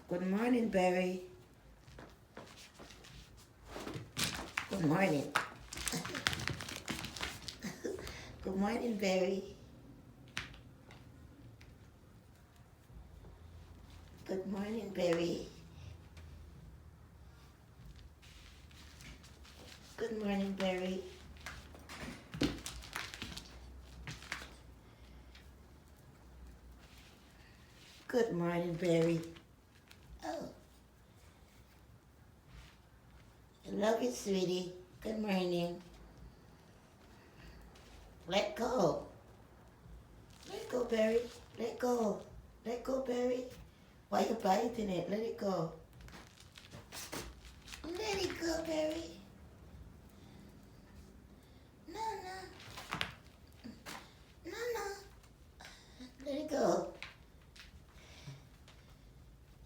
Good morning, Barry. Good morning. Good morning, Barry. Good morning, Barry. Good morning, Barry. Good morning, Barry. Oh. I love you, sweetie. Good morning. Let go. Let go, Barry. Let go. Let go, Barry. Why you biting it? Let it go. Let it go, Barry. No, no. No, no. Let it go.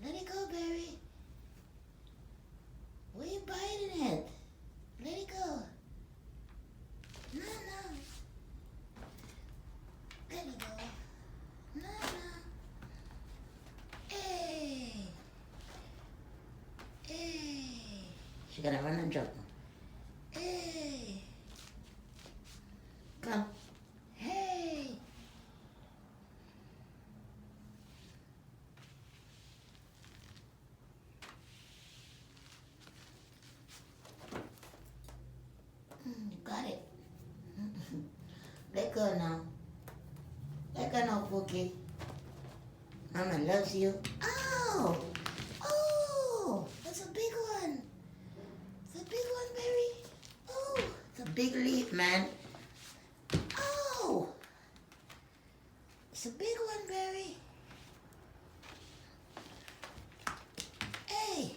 Let it go, Barry. Why you biting it? Let it go. No, no. Let it go. No, no. Hey. Hey. She's gonna run and jump. Hey. Come. Hey. Got it. Let go now. Let go now, Pookie. Mama loves you. Oh! Oh! That's a big one. It's a big one, Barry. Oh! It's a big leaf, man. Oh! It's a big one, Barry. Hey!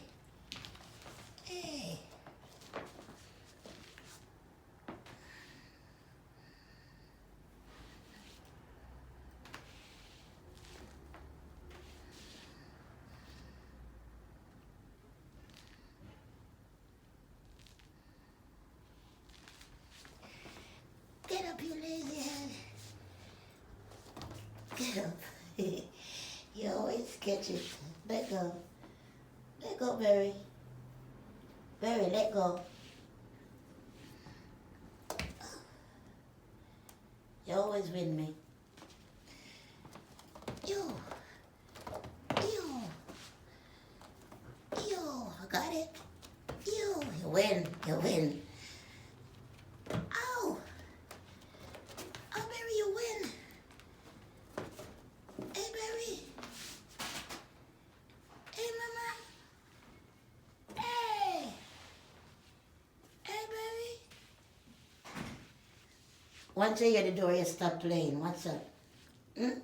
Hey! Get up, you lazy head. Get up. You always catch it. Let go. Let go, Barry. Barry, let go. You always win me. You. You. You. I got it. You. You win. You win. Ow. Oh, Barry, you win. Hey, Barry. Hey, Mama. Hey. Hey, Barry. Once I hear the door, you stop playing. What's up? Hmm?